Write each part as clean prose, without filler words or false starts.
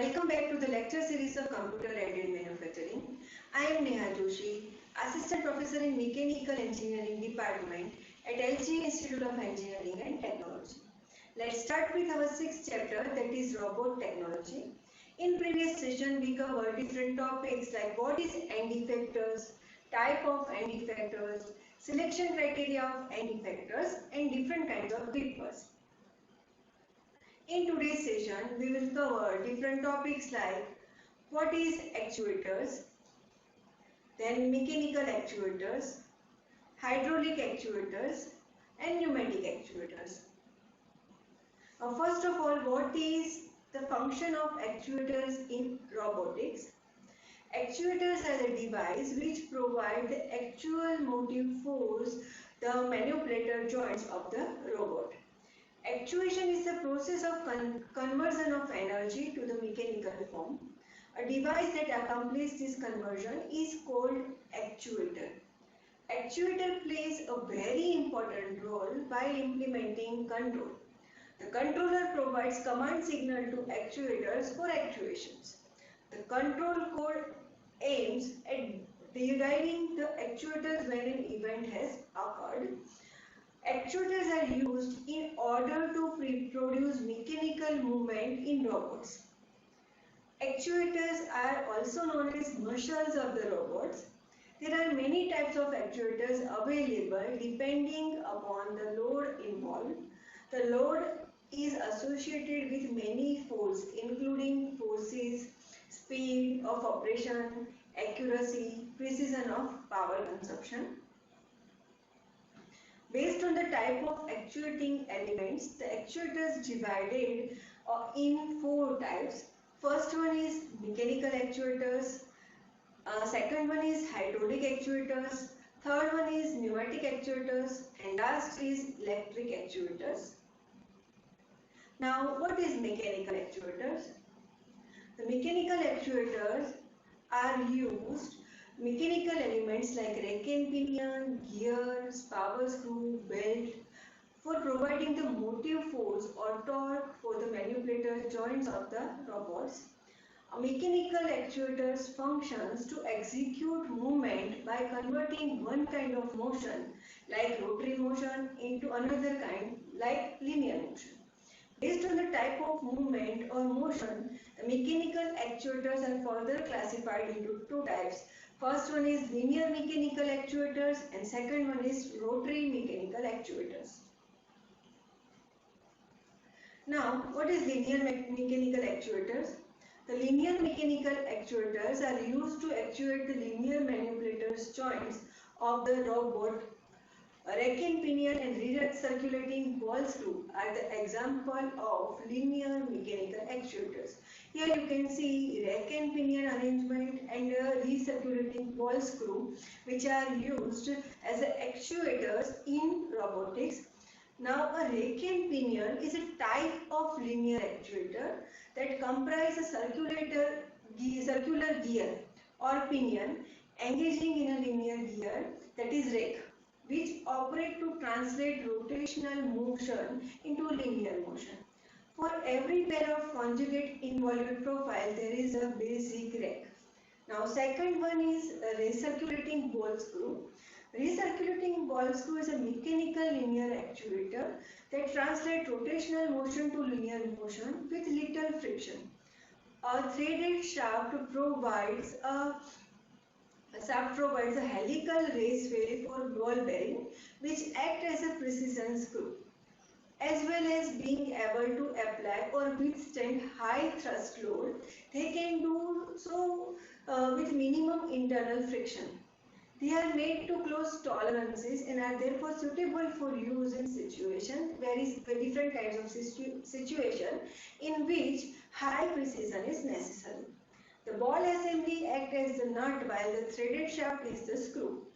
Welcome back to the lecture series of Computer-Aided Manufacturing. I am Neha Joshi, Assistant Professor in Mechanical Engineering Department at LG Institute of Engineering and Technology. Let's start with our sixth chapter, that is Robot Technology. In previous session, we covered different topics like what is end effectors, type of end effectors, selection criteria of end effectors, and different kinds of grippers. In today's session, we will cover different topics like what is actuators, then mechanical actuators, hydraulic actuators, and pneumatic actuators. First of all, what is the function of actuators in robotics? Actuators are the device which provide the actual motive force, the manipulator joints of the robot. Actuation is the process of conversion of energy to the mechanical form. A device that accomplishes this conversion is called actuator. Actuator plays a very important role by implementing control. The controller provides command signal to actuators for actuations. The control code aims at deriving the actuators when an event has occurred. Actuators are used in order to produce mechanical movement in robots. Actuators are also known as muscles of the robots. There are many types of actuators available depending upon the load involved. The load is associated with many forces including forces, speed of operation, accuracy, precision of power consumption. Based on the type of actuating elements, the actuators divided in four types. First one is mechanical actuators, second one is hydraulic actuators, third one is pneumatic actuators, and last is electric actuators. Now, what is mechanical actuators? The mechanical actuators are used mechanical elements like rack and pinion, gears, power screw, belt for providing the motive force or torque for the manipulator joints of the robots. A mechanical actuators functions to execute movement by converting one kind of motion like rotary motion into another kind like linear motion. Based on the type of movement or motion, the mechanical actuators are further classified into two types. First one is linear mechanical actuators and second one is rotary mechanical actuators. Now, what is linear mechanical actuators? The linear mechanical actuators are used to actuate the linear manipulators joints of the robot. A rack and pinion and recirculating ball screw are the example of linear mechanical actuators. Here you can see rack and pinion arrangement and a recirculating ball screw which are used as actuators in robotics. Now a rack and pinion is a type of linear actuator that comprises a circular gear or pinion engaging in a linear gear, that is rack, which operate to translate rotational motion into linear motion. For every pair of conjugate involute profile, there is a basic rack. Now, second one is a recirculating ball screw. Recirculating ball screw is a mechanical linear actuator that translates rotational motion to linear motion with little friction. A threaded shaft provides a helical raceway for ball bearing which act as a precision screw. As well as being able to apply or withstand high thrust load, they can do so with minimum internal friction. They are made to close tolerances and are therefore suitable for use in situations, different kinds of situation in which high precision is necessary. The ball assembly acts as the nut while the threaded shaft is the screw.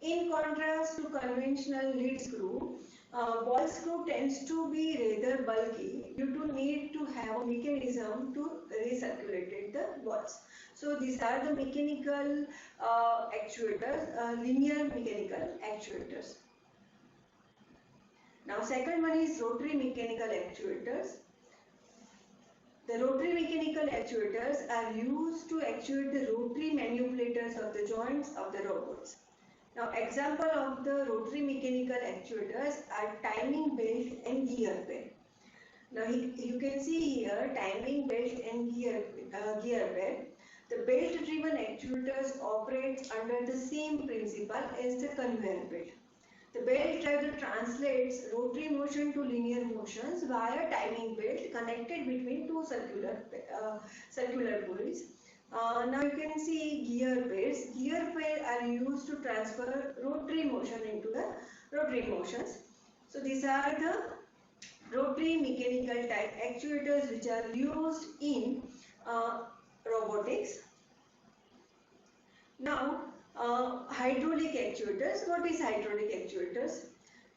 In contrast to conventional lead screw, ball screw tends to be rather bulky due to need to have a mechanism to recirculate the balls. So these are the mechanical actuators, linear mechanical actuators. Now second one is rotary mechanical actuators. The rotary mechanical actuators are used to actuate the rotary manipulators of the joints of the robots. Now, example of the rotary mechanical actuators are timing belt and gear belt. Now, you can see here timing belt and gear belt. The belt-driven actuators operate under the same principle as the conveyor belt. The belt drive translates rotary motion to linear motions via timing belt connected between two circular pulleys. Now you can see gear belts. Gear belts are used to transfer rotary motion into the rotary motions. So these are the rotary mechanical type actuators which are used in robotics. Now hydraulic actuators. What is hydraulic actuators?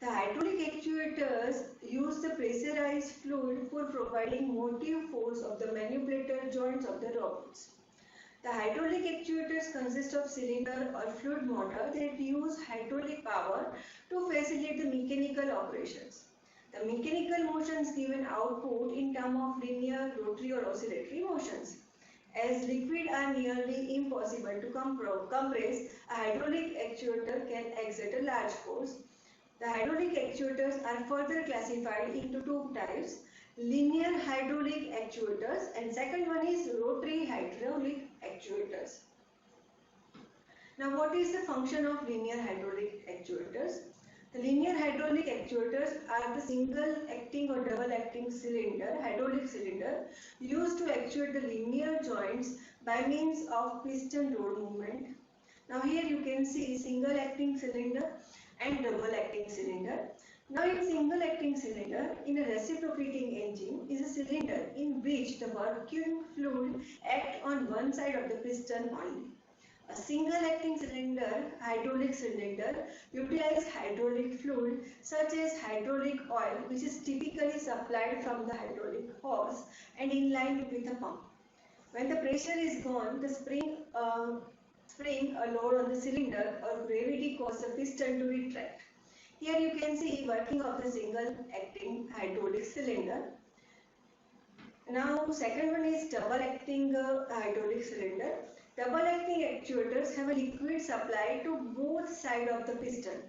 The hydraulic actuators use the pressurized fluid for providing motive force of the manipulator joints of the robots. The hydraulic actuators consist of cylinder or fluid motor that use hydraulic power to facilitate the mechanical operations. The mechanical motions give an output in terms of linear, rotary or oscillatory motions. As liquid are nearly impossible to compress, a hydraulic actuator can exert a large force. The hydraulic actuators are further classified into two types, linear hydraulic actuators and second one is rotary hydraulic actuators. Now what is the function of linear hydraulic actuators? The linear hydraulic actuators are the single acting or double acting cylinder, hydraulic cylinder used to actuate the linear joints by means of piston rod movement. Now here you can see single acting cylinder and double acting cylinder. Now in single acting cylinder, in a reciprocating engine is a cylinder in which the working fluid acts on one side of the piston only. A single acting cylinder, hydraulic cylinder, utilizes hydraulic fluid such as hydraulic oil which is typically supplied from the hydraulic hose and in line with the pump. When the pressure is gone, the spring a load on the cylinder or gravity causes the piston to retract. Here you can see working of the single acting hydraulic cylinder. Now second one is double acting hydraulic cylinder. Double acting actuators have a liquid supply to both sides of the piston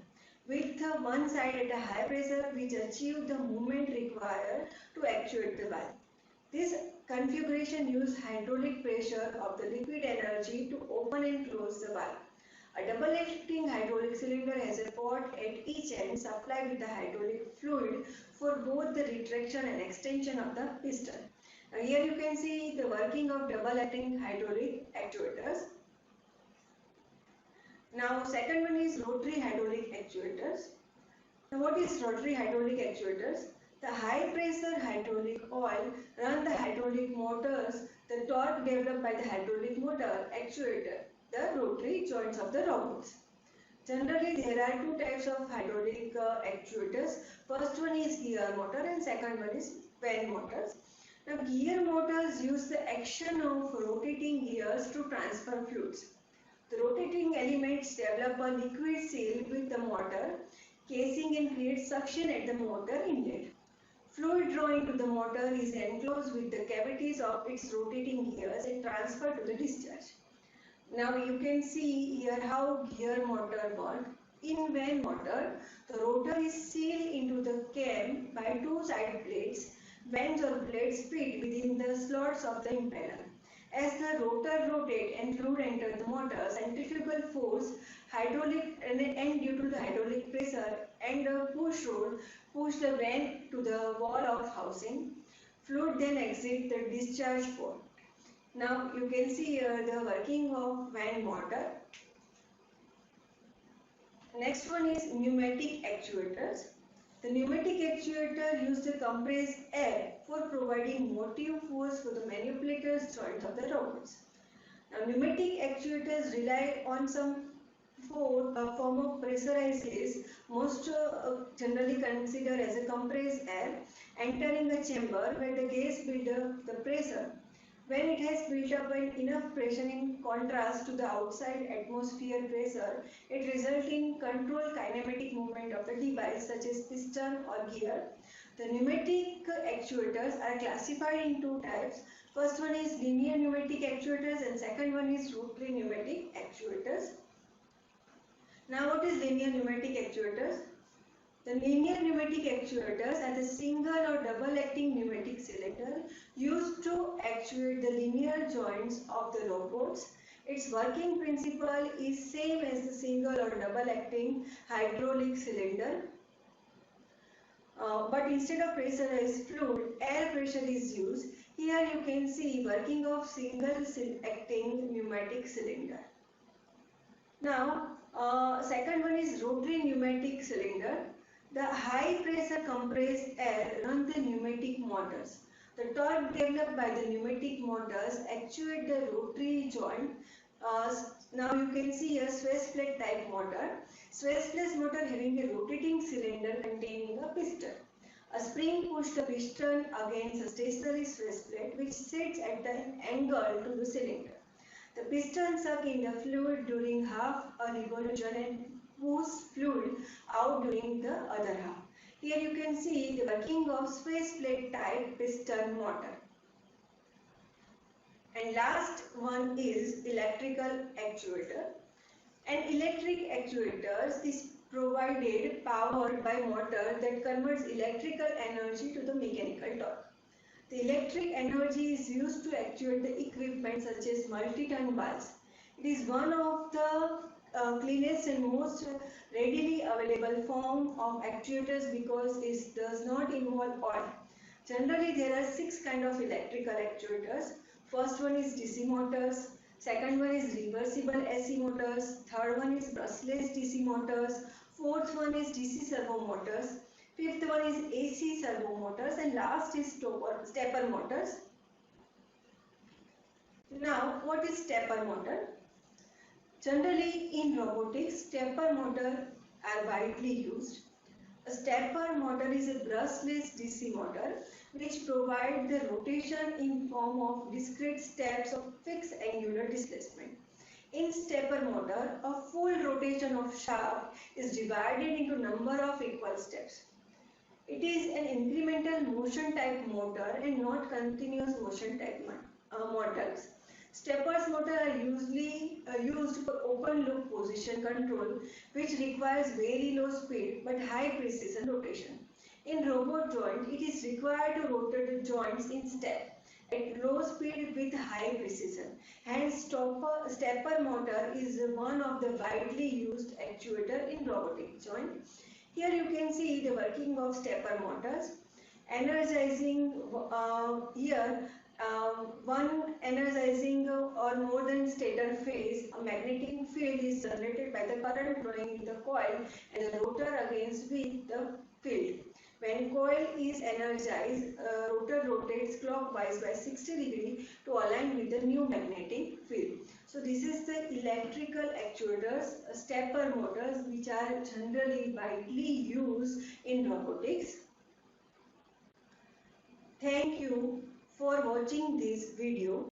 with one side at a high pressure which achieves the movement required to actuate the valve. This configuration uses hydraulic pressure of the liquid energy to open and close the valve. A double acting hydraulic cylinder has a port at each end supplied with the hydraulic fluid for both the retraction and extension of the piston. Now here you can see the working of double acting hydraulic actuators. Now second one is rotary hydraulic actuators. Now what is rotary hydraulic actuators? The high pressure hydraulic oil run the hydraulic motors. The torque developed by the hydraulic motor actuator the rotary joints of the robots. Generally there are two types of hydraulic actuators. First one is gear motor and second one is van motors. Now gear motors use the action of rotating gears to transfer fluids. The rotating elements develop a liquid seal with the motor casing and create suction at the motor inlet. Fluid drawn into the motor is enclosed with the cavities of its rotating gears and transferred to the discharge. Now you can see here how gear motor works. In van motor, the rotor is sealed into the cam by two side plates. Vanes or blades fit within the slots of the impeller. As the rotor rotates and fluid enters the motor, centrifugal force, hydraulic and due to the hydraulic pressure and the push rod push the vane to the wall of housing. Fluid then exits the discharge port. Now you can see here the working of van motor. Next one is pneumatic actuators. The pneumatic actuator uses the compressed air for providing motive force for the manipulator's joints of the robots. Now, pneumatic actuators rely on some form of pressurized gas, most generally considered as a compressed air, entering a chamber where the gas builds up the pressure. When it has built up enough pressure in contrast to the outside atmosphere pressure, it results in controlled kinematic movement of the device such as piston or gear. The pneumatic actuators are classified in two types. First one is linear pneumatic actuators and second one is rotary pneumatic actuators. Now what is linear pneumatic actuators? The linear pneumatic actuators are the single or double acting pneumatic cylinder used to actuate the linear joints of the robots. Its working principle is same as the single or double acting hydraulic cylinder. But instead of pressurized fluid, air pressure is used. Here you can see working of single acting pneumatic cylinder. Now, second one is rotary pneumatic cylinder. The high pressure compressed air run the pneumatic motors. The torque developed by the pneumatic motors actuate the rotary joint. Now you can see a Swiss plate type motor. Swiss plate motor having a rotating cylinder containing a piston. A spring pushes the piston against a stationary Swiss plate which sits at an angle to the cylinder. The piston sucks in the fluid during half a revolution and pushes fluid out during the other half. Here you can see the working of Swiss plate type piston motor. And last one is electrical actuator. An electric actuator is provided powered by motor that converts electrical energy to the mechanical torque. The electric energy is used to actuate the equipment such as multi-ton valves. It is one of the cleanest and most readily available form of actuators because it does not involve oil. Generally, there are 6 kinds of electrical actuators. First one is DC motors, second one is reversible AC motors, third one is brushless DC motors, fourth one is DC servo motors, fifth one is AC servo motors, and last is stepper motors. Now, what is stepper motor? Generally, in robotics, stepper motors are widely used. A stepper motor is a brushless DC motor which provides the rotation in form of discrete steps of fixed angular displacement. In stepper motor, a full rotation of shaft is divided into number of equal steps. It is an incremental motion type motor and not continuous motion type motors. Steppers motor are usually used for open loop position control which requires very low speed but high precision rotation. In robot joint, it is required to rotate the joints in step at low speed with high precision. Hence, stepper motor is one of the widely used actuator in robotic joint. Here you can see the working of stepper motors. Energizing one energizing or more than stator phase, a magnetic field is generated by the current flowing in the coil and the rotor against with the field. When coil is energized, rotor rotates clockwise by 60 degrees to align with the new magnetic field. So this is the electrical actuators, stepper motors, which are generally widely used in robotics. Thank you for watching this video.